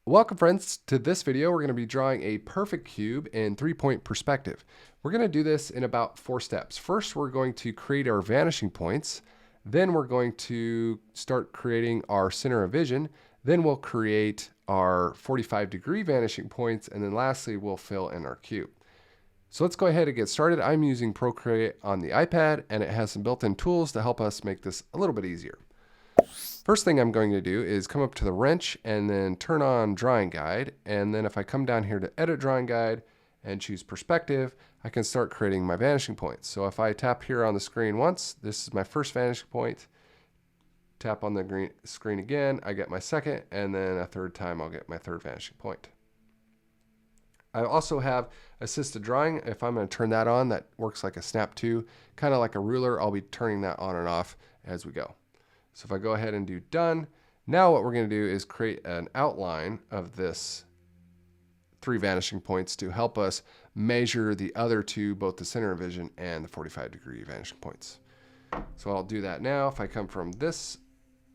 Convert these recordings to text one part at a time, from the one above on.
Welcome friends to this video. We're going to be drawing a perfect cube in 3-point perspective. We're going to do this in about 4 steps. First, we're going to create our vanishing points. Then we're going to start creating our center of vision. Then we'll create our 45-degree vanishing points. And then lastly, we'll fill in our cube. So let's go ahead and get started. I'm using Procreate on the iPad, and it has some built-in tools to help us make this a little bit easier. First thing I'm going to do is come up to the wrench and then turn on drawing guide. And then if I come down here to edit drawing guide and choose perspective, I can start creating my vanishing points. So if I tap here on the screen once, this is my first vanishing point. Tap on the green screen again, I get my second, and then a third time I'll get my third vanishing point. I also have assisted drawing. If I'm going to turn that on, that works like a snap to, kind of like a ruler. I'll be turning that on and off as we go. So if I go ahead and do done, now what we're going to do is create an outline of this 3 vanishing points to help us measure the other 2, both the center of vision and the 45-degree vanishing points. So I'll do that now. If I come from this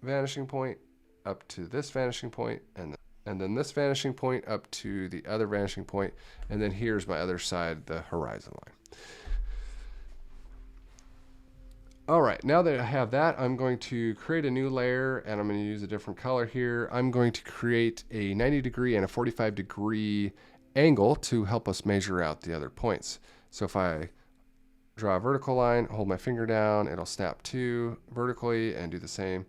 vanishing point up to this vanishing point, and then this vanishing point up to the other vanishing point, and then here's my other side, the horizon line. All right, now that I have that, I'm going to create a new layer, and I'm going to use a different color here. I'm going to create a 90-degree and a 45-degree angle to help us measure out the other points. So if I draw a vertical line, hold my finger down, it'll snap to vertically, and do the same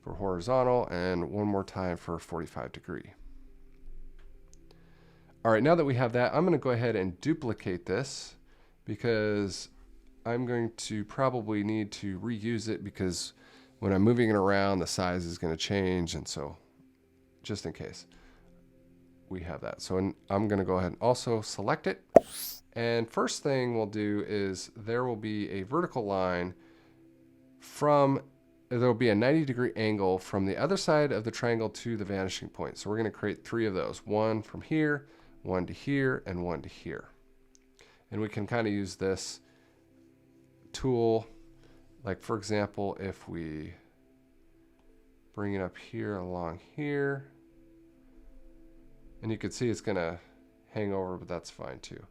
for horizontal, and one more time for 45-degree. All right, now that we have that, I'm going to go ahead and duplicate this because I'm going to probably need to reuse it because when I'm moving it around, the size is going to change. And so just in case we have that. So I'm going to go ahead and also select it. And first thing we'll do is there will be a vertical line there will be a 90-degree angle from the other side of the triangle to the vanishing point. So we're going to create 3 of those, one from here, one to here, and one to here. And we can kind of use this tool, like for example, if we bring it up here along here, and you can see it's going to hang over, but that's fine too.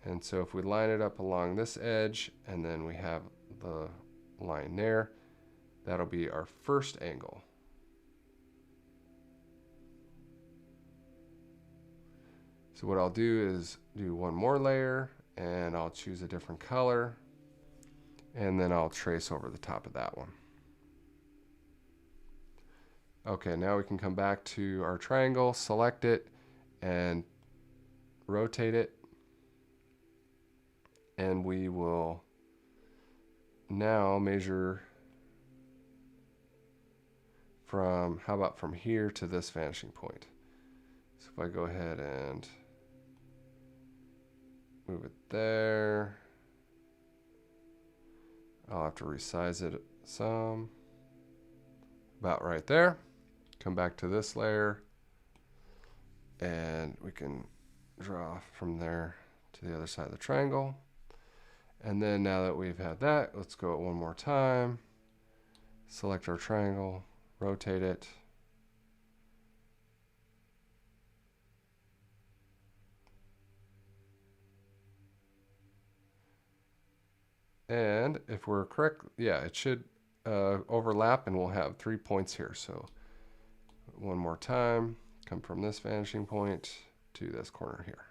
And so if we line it up along this edge, and then we have the line there, that'll be our first angle. So what I'll do is do one more layer, and I'll choose a different color, and then I'll trace over the top of that one. Okay, now we can come back to our triangle, select it, and rotate it. And we will now measure from, how about from here to this vanishing point. So if I go ahead and move it there, I'll have to resize it some, about right there. Come back to this layer, and we can draw from there to the other side of the triangle. And then now that we've had that, let's go it one more time. Select our triangle, rotate it. And if we're correct, yeah, it should overlap, and we'll have 3 points here. So one more time, come from this vanishing point to this corner here.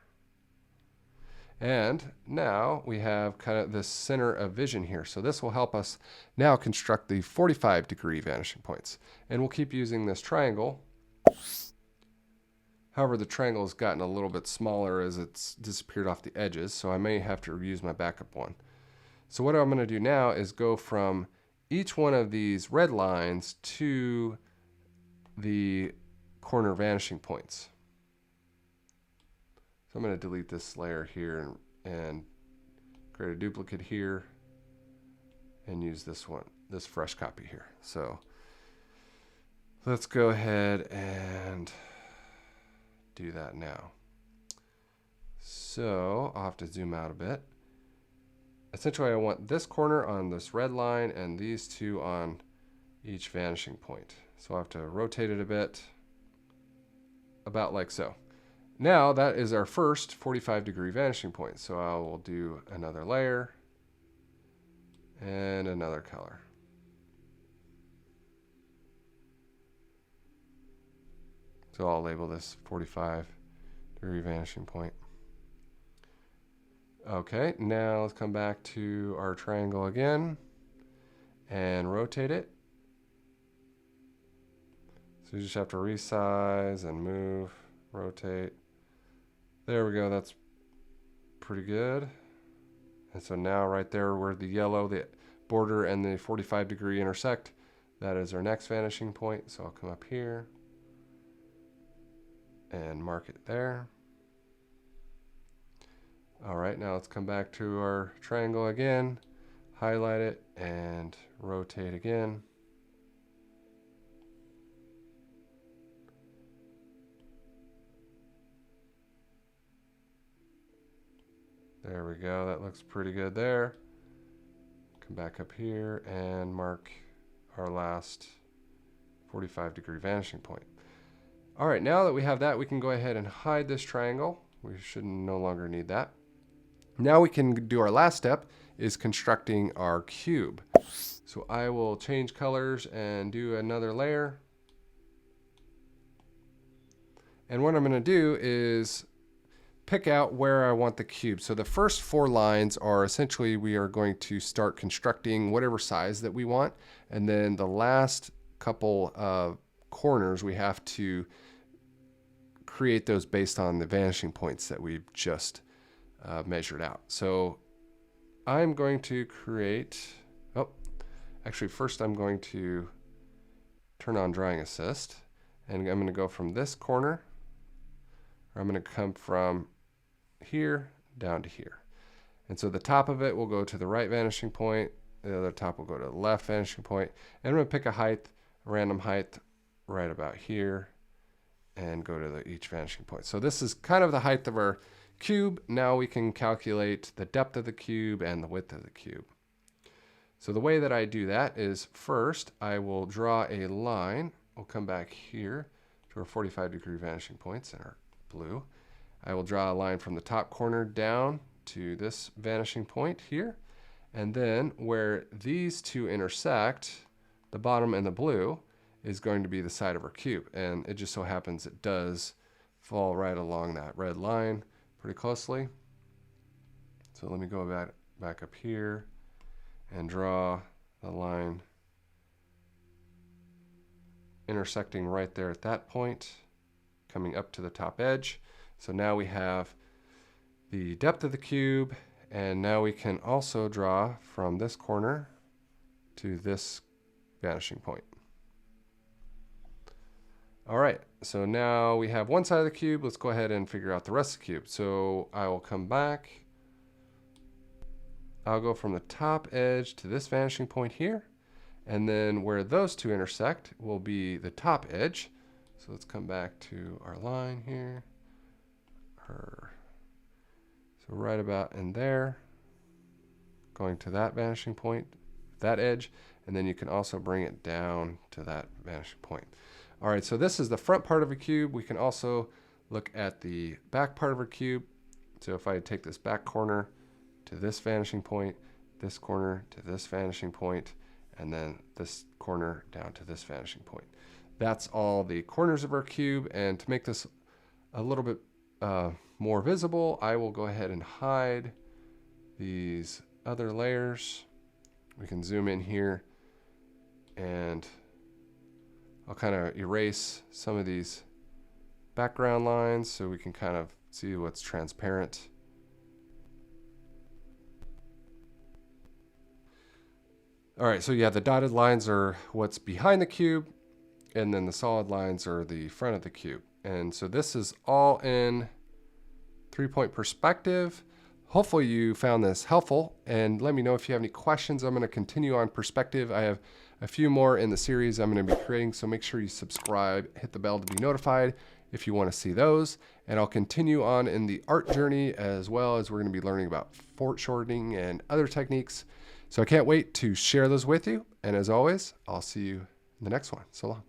And now we have kind of this center of vision here. So this will help us now construct the 45-degree vanishing points. And we'll keep using this triangle. However, the triangle has gotten a little bit smaller as it's disappeared off the edges, so I may have to use my backup one. So what I'm going to do now is go from each one of these red lines to the corner vanishing points. So I'm going to delete this layer here and create a duplicate here and use this one, this fresh copy here. So let's go ahead and do that now. So I'll have to zoom out a bit. Essentially, I want this corner on this red line and these 2 on each vanishing point. So I'll have to rotate it a bit, about like so. Now that is our first 45-degree vanishing point. So I will do another layer and another color. So I'll label this 45-degree vanishing point. Okay, now let's come back to our triangle again and rotate it. So you just have to resize and move, rotate. There we go, that's pretty good. And so now right there where the yellow, the border and the 45-degree intersect, that is our next vanishing point. So I'll come up here and mark it there. All right, now let's come back to our triangle again, highlight it and rotate again. There we go, that looks pretty good there. Come back up here and mark our last 45-degree vanishing point. All right, now that we have that, we can go ahead and hide this triangle. We should no longer need that. Now we can do our last step, is constructing our cube. So I will change colors and do another layer. And what I'm going to do is pick out where I want the cube. So the first 4 lines are essentially we are going to start constructing whatever size that we want. And then the last couple of corners we have to create those based on the vanishing points that we've just measured out. So I'm going to create, actually first I'm going to turn on drawing assist, and I'm going to go from this corner, or I'm going to come from here down to here. And so the top of it will go to the right vanishing point, the other top will go to the left vanishing point, and I'm going to pick a height, a random height right about here, and go to each vanishing point. So this is kind of the height of our cube. Now we can calculate the depth of the cube and the width of the cube. So the way that I do that is first I will draw a line. We'll come back here to our 45-degree vanishing points in our blue. I will draw a line from the top corner down to this vanishing point here. And then where these two intersect, the bottom and the blue, is going to be the side of our cube. And it just so happens it does fall right along that red line pretty closely. So let me go back up here and draw the line intersecting right there at that point, coming up to the top edge. So now we have the depth of the cube, and now we can also draw from this corner to this vanishing point. All right, so now we have one side of the cube. Let's go ahead and figure out the rest of the cube. So I will come back. I'll go from the top edge to this vanishing point here. And then where those two intersect will be the top edge. So let's come back to our line here. So right about in there, going to that vanishing point, that edge, and then you can also bring it down to that vanishing point. All right, so this is the front part of a cube. We can also look at the back part of a cube. So if I take this back corner to this vanishing point, this corner to this vanishing point, and then this corner down to this vanishing point. That's all the corners of our cube. And to make this a little bit more visible, I will go ahead and hide these other layers. We can zoom in here and I'll kind of erase some of these background lines so we can kind of see what's transparent. All right, so yeah, the dotted lines are what's behind the cube, and then the solid lines are the front of the cube. And so this is all in 3-point perspective. Hopefully you found this helpful, and let me know if you have any questions. I'm going to continue on perspective. I have a few more in the series I'm going to be creating, so make sure you subscribe, hit the bell to be notified if you want to see those. And I'll continue on in the art journey, as well as we're going to be learning about foreshortening and other techniques. So I can't wait to share those with you. And as always, I'll see you in the next one. So long.